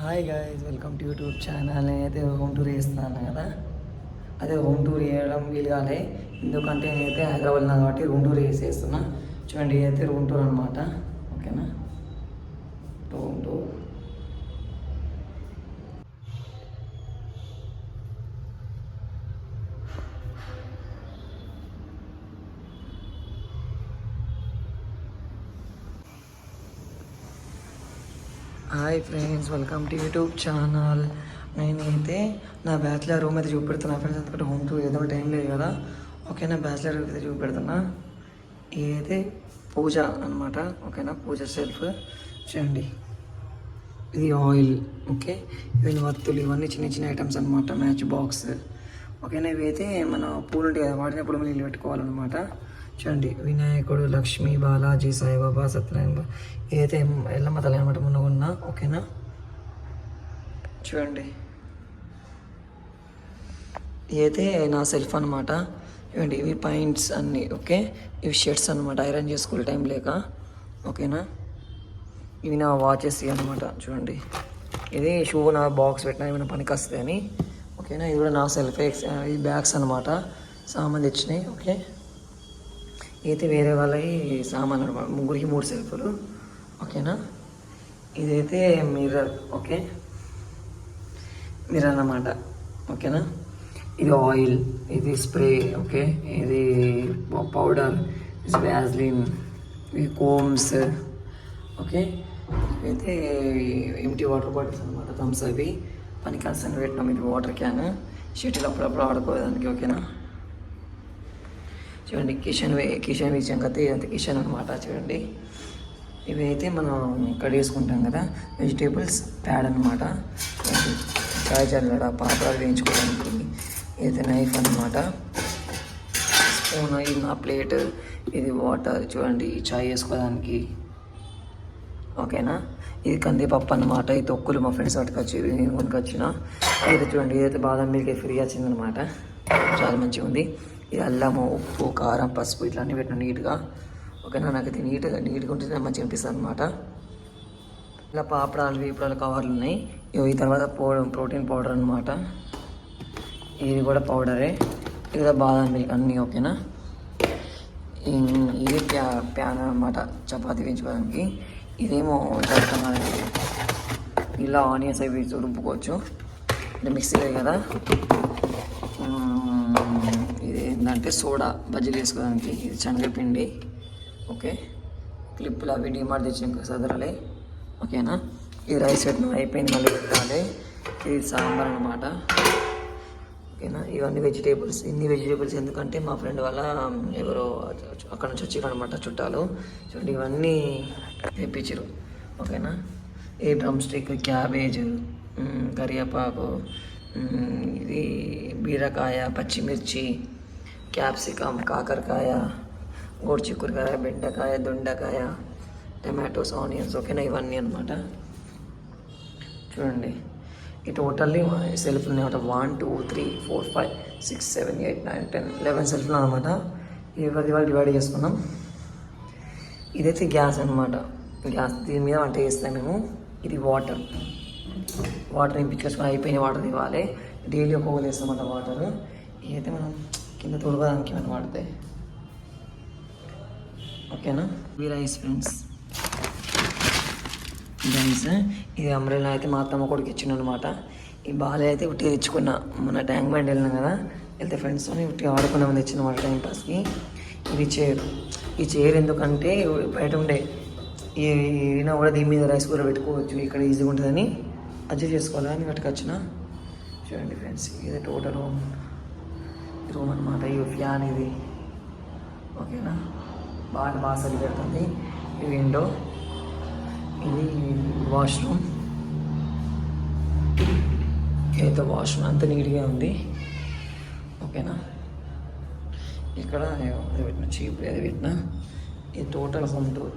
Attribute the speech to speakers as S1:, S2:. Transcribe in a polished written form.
S1: Hi guys, welcome to YouTube channel. నేనైతే home tour చేస్తున్నాను కదా. అదే హోమ్ టూర్ చేయడం వీలు కాలే, ఎందుకంటే నేనైతే హైదరాబాద్ ఉన్నాను కాబట్టి రూమ్ టూర్ చేసేస్తున్నా. చూడండి, ఇదైతే రూమ్ టూర్ అనమాట. ఓకేనా, room tour. Hi friends, welcome to YouTube channel. నేనైతే నా బ్యాచిలర్ రూమ్ అయితే చూపెడుతున్నా ఫ్రెండ్స్, ఎందుకంటే హోమ్ టూర్ ఏదో టైం లేదు కదా. ఓకేనా, బ్యాచిలర్ రూమ్ అయితే చూపెడుతున్నా. ఇదైతే పూజ అనమాట. ఓకేనా, పూజ సెల్ఫ్ చూడండి. ఇది ఆయిల్, ఓకే. ఇవన్నీ వత్తులు, ఇవన్నీ చిన్న చిన్న ఐటమ్స్ అనమాట. Match box. ఓకేనా, ఇవైతే మన పూలు ఉంటాయి కదా, వాటినప్పుడు నీళ్ళు పెట్టుకోవాలన్నమాట. చూడండి, వినాయకుడు, లక్ష్మీ, బాలాజీ, సాయిబాబా, సత్యనారాయణ. ఇదైతే ఎల్లమ్మ తల్లి అనమాట, మొన్న ఉన్నా. ఓకేనా, చూడండి, ఇదైతే నా సెల్ఫ్ అనమాట. చూడండి, ఇవి పాయింట్స్ అన్నీ. ఓకే, ఇవి షర్ట్స్ అనమాట, ఐరన్ చేసుకోవాలి టైం లేక. ఓకేనా, ఇవి నా వాచెస్ అనమాట. చూడండి, ఇది షూ నా బాక్స్ పెట్టినా ఏమైనా పనికి వస్తుంది అని. ఓకేనా, ఇది కూడా నా సెల్ఫ్. ఈ బ్యాగ్స్ అనమాట, సామాన్ తెచ్చినాయి. ఓకే, అయితే వేరే వాళ్ళవి సామాన్ అనమాట. ముగ్గురికి 3 సెల్ఫ్లు. ఓకేనా, ఇదైతే మిర్రర్. ఓకే, మిర్రర్ అన్నమాట. ఓకేనా, ఇది ఆయిల్, ఇది స్ప్రే. ఓకే, ఇది పౌడర్, ఇది వ్యాజ్లిన్, ఇది కోమ్స్. ఓకే, ఇదైతే ఎంటీ వాటర్ బాటిల్స్ అనమాట, థమ్స్ అవి పని కలిసి పెట్టినాం. ఇది వాటర్ క్యాన్, షటిల్ అప్పుడప్పుడు ఆడుకోవడానికి. ఓకేనా, చూడండి, కిచెన్ విషయం కదా, ఇదంతా కిచెన్ అనమాట. చూడండి, ఇవి అయితే మనం కడిగేసుకుంటాం కదా, వెజిటేబుల్స్ ప్యాడ్ అనమాట. చాయ్ చల్లడ, పాపడాలు వేయించుకోవడానికి. ఇది నైఫ్ అనమాట. స్పూన్, ఇది నా ప్లేట్, ఇది వాటర్. చూడండి, చాయ్ వేసుకోవడానికి. ఓకేనా, ఇది కందిపప్పు అనమాట. ఈ తొక్కులు మా ఫ్రెండ్స్ పట్టుకొచ్చి నేను కొనుకొచ్చిన. అయితే చూడండి, ఇదైతే బాదం మిల్క్ ఫ్రీ వచ్చిందనమాట. చాలా మంచిగా ఉంది. ఇది అల్లము, ఉప్పు, కారం, పసుపు ఇట్లా అన్నీ పెట్టిన నీట్గా. ఓకేనా, నాకైతే నీట్గా ఉంటే మంచిగా అనిపిస్తుంది అనమాట. ఇలా పాపడాలు, వీపడాలు కవర్లు ఉన్నాయి. ఈ తర్వాత ప్రోటీన్ పౌడర్ అనమాట. ఇది కూడా పౌడరే. ఇది కూడా బాదం మిల్క్ అన్నీ. ఓకేనా, ఇది ప్యాన్ అనమాట, చపాతీ వేయించుకోవడానికి. ఇదేమో చేస్తామండి, ఇలా ఆనియన్స్ అవి రుబ్బుకోవచ్చు. అంటే మిక్సీ కదా. ఇది ఏంటంటే సోడా, బజ్జీలు వేసుకోవడానికి. ఇది శనగపిండి. ఓకే, క్లిప్పులు అవి డిమార్ట్ తెచ్చిన సదరాలి. ఓకేనా, ఇది రైస్ పెట్టిన అయిపోయింది, మళ్ళీ పెట్టాలి. ఇది సాంబార్ అనమాట. ఓకేనా, ఇవన్నీ వెజిటేబుల్స్. ఇన్ని వెజిటేబుల్స్ ఎందుకంటే మా ఫ్రెండ్ వాళ్ళ ఎవరో అక్కడ నుంచి వచ్చారు అనమాట, చుట్టాలు. చూడండి, ఇవన్నీ తెప్పించారు. ఓకేనా, ఈ డ్రమ్ స్టిక్, క్యాబేజ్, కరివేపాకు, ఇది బీరకాయ, పచ్చిమిర్చి, క్యాప్సికమ్, కాకరకాయ, గోరుచిక్కుడుకాయ, బెండకాయ, దొండకాయ, టమాటోస్, ఆనియన్స్. ఓకేనా, ఇవన్నీ అనమాట. చూడండి, ఈ టోటల్లీ సెల్ఫ్లు అనమాట. 1 2 3 4 5 6 7 8 9 10 11 సెల్ఫ్లు అనమాట. ఇవి డివైడ్ చేసుకున్నాం. ఇదైతే గ్యాస్ అనమాట. గ్యాస్, దీని మీద వంట చేస్తాం మేము. ఇది వాటర్ నింపించుకొని అయిపోయిన వాటర్ ఇవ్వాలి. డైలీ ఒక్కొక్క వేస్తామన్నమాట వాటర్. ఇదైతే మనం కింద తుడవడానికి మనం వాడతాయి. ఓకేనా, ఇవి రైస్ ఫ్రెండ్స్. రైస్, ఇది అంబ్రెల్లా అయితే మా అత్తమ్మ కొడుకు ఇచ్చిన అనమాట. ఈ బాల్ అయితే ఉట్టి తెచ్చుకున్నా, మన ట్యాంక్ బండ్ వెళ్ళినా కదా, వెళ్తే ఫ్రెండ్స్తో ఉట్టి ఆడుకున్నామని తెచ్చిన అనమాట టైంపాస్కి. ఇది చైర్. ఈ చైర్ ఎందుకంటే బయట ఉండే ఈయన కూడా దీని మీద రైస్ కూర పెట్టుకోవచ్చు, ఇక్కడ ఈజీగా ఉంటుందని అడ్జస్ట్ చేసుకోవాలని పట్టుకొచ్చిన. చూడండి ఫ్రెండ్స్, ఇది టోటల్ రూమ్ అనమాట. ఈ ఫ్యాన్ ఇది. ఓకేనా, బాగా సరి పెడుతుంది. ఈ విండో, ఇది వాష్రూమ్. ఇదైతే వాష్రూమ్, అంత నీట్గా ఉంది. ఓకేనా, ఇక్కడ పెట్టిన చీప్ అది పెట్టిన. ఇది టోటల్ రూమ్ టూర్.